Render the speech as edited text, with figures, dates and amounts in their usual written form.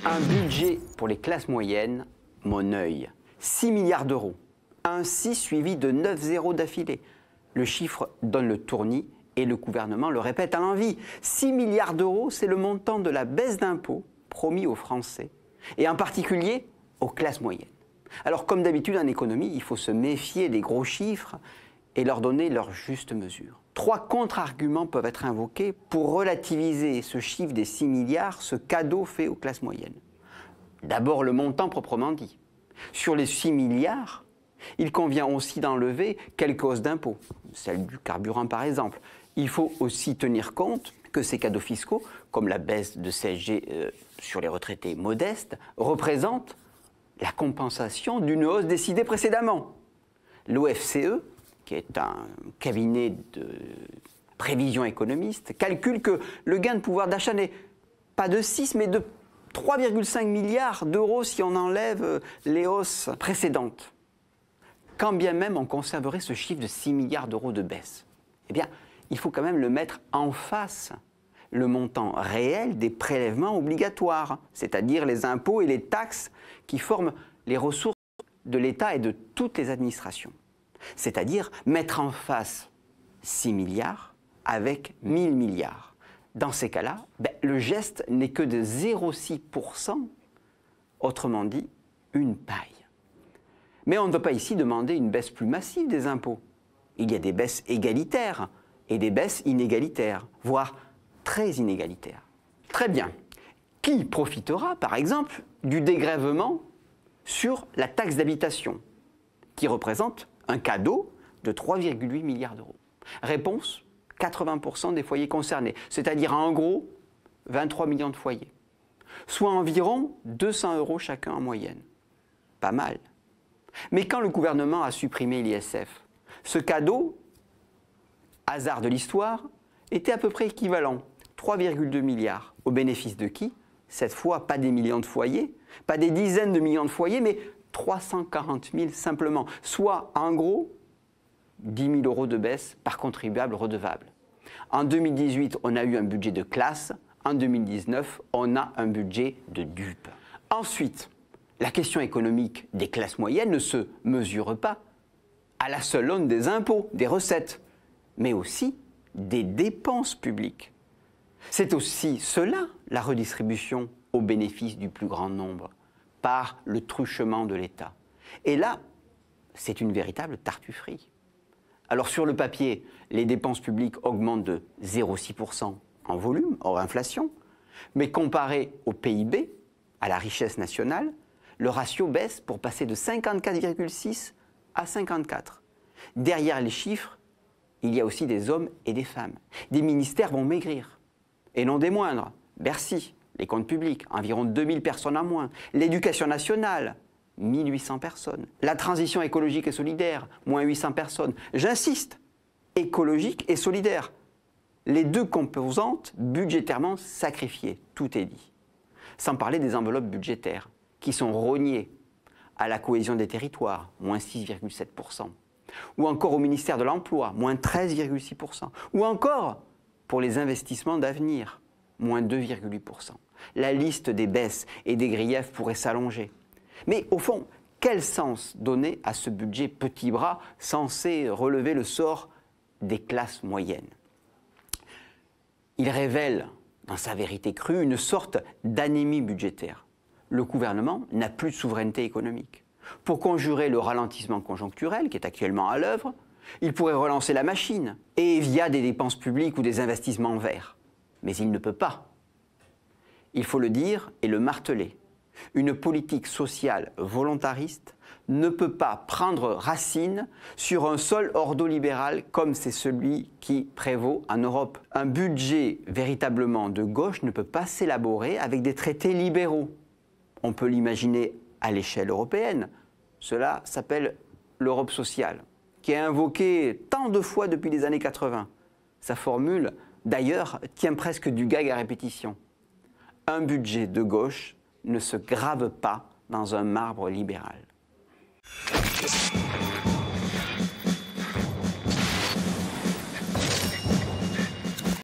Un budget pour les classes moyennes, mon œil. 6 milliards d'euros. Un 6 suivi de 9 zéros d'affilée. Le chiffre donne le tournis et le gouvernement le répète à l'envi. 6 milliards d'euros, c'est le montant de la baisse d'impôts promis aux Français, et en particulier aux classes moyennes. Alors, comme d'habitude en économie, il faut se méfier des gros chiffres et leur donner leur juste mesure. 3 contre-arguments peuvent être invoqués pour relativiser ce chiffre des 6 milliards, ce cadeau fait aux classes moyennes. D'abord, le montant proprement dit. Sur les 6 milliards, il convient aussi d'enlever quelques hausses d'impôts, celle du carburant par exemple. Il faut aussi tenir compte que ces cadeaux fiscaux, comme la baisse de CSG sur les retraités modestes, représentent la compensation d'une hausse décidée précédemment. L'OFCE, qui est un cabinet de prévision économiste, calcule que le gain de pouvoir d'achat n'est pas de 6, mais de 3,5 milliards d'euros si on enlève les hausses précédentes. Quand bien même on conserverait ce chiffre de 6 milliards d'euros de baisse, eh bien, il faut quand même le mettre en face, le montant réel des prélèvements obligatoires, c'est-à-dire les impôts et les taxes qui forment les ressources de l'État et de toutes les administrations. C'est-à-dire mettre en face 6 milliards avec 1000 milliards. Dans ces cas-là, le geste n'est que de 0,6%, autrement dit, une paille. Mais on ne veut pas ici demander une baisse plus massive des impôts. Il y a des baisses égalitaires et des baisses inégalitaires, voire très inégalitaires. Très bien. Qui profitera, par exemple, du dégrèvement sur la taxe d'habitation, qui représente un cadeau de 3,8 milliards d'euros? Réponse, 80% des foyers concernés, c'est-à-dire en gros 23 millions de foyers, soit environ 200 euros chacun en moyenne. Pas mal. Mais quand le gouvernement a supprimé l'ISF, ce cadeau, hasard de l'histoire, était à peu près équivalent, 3,2 milliards, au bénéfice de qui? Cette fois, pas des millions de foyers, pas des dizaines de millions de foyers, mais 340 000 simplement, soit en gros 10 000 euros de baisse par contribuable redevable. En 2018, on a eu un budget de classe, en 2019, on a un budget de dupe. Ensuite, la question économique des classes moyennes ne se mesure pas à la seule aune des impôts, des recettes, mais aussi des dépenses publiques. C'est aussi cela, la redistribution au bénéfice du plus grand nombre, par le truchement de l'État. Et là, c'est une véritable tartufferie. Alors sur le papier, les dépenses publiques augmentent de 0,6% en volume, hors inflation, mais comparé au PIB, à la richesse nationale, le ratio baisse pour passer de 54,6 à 54. Derrière les chiffres, il y a aussi des hommes et des femmes. Des ministères vont maigrir. Et non des moindres. Bercy, les comptes publics, environ 2000 personnes en moins. L'éducation nationale, 1800 personnes. La transition écologique et solidaire, moins 800 personnes. J'insiste, écologique et solidaire. Les deux composantes budgétairement sacrifiées, tout est dit. Sans parler des enveloppes budgétaires, qui sont rognées à la cohésion des territoires, moins 6,7%. Ou encore au ministère de l'Emploi, moins 13,6%. Ou encore pour les investissements d'avenir, moins 2,8%. La liste des baisses et des griefs pourrait s'allonger. Mais au fond, quel sens donner à ce budget petit bras censé relever le sort des classes moyennes? Il révèle, dans sa vérité crue, une sorte d'anémie budgétaire. Le gouvernement n'a plus de souveraineté économique. Pour conjurer le ralentissement conjoncturel qui est actuellement à l'œuvre, il pourrait relancer la machine, et via des dépenses publiques ou des investissements verts. Mais il ne peut pas. Il faut le dire et le marteler. Une politique sociale volontariste ne peut pas prendre racine sur un sol ordolibéral comme c'est celui qui prévaut en Europe. Un budget véritablement de gauche ne peut pas s'élaborer avec des traités libéraux. On peut l'imaginer à l'échelle européenne. Cela s'appelle l'Europe sociale, qui est invoquée tant de fois depuis les années 80. Sa formule, d'ailleurs, tient presque du gag à répétition. Un budget de gauche ne se grave pas dans un marbre libéral.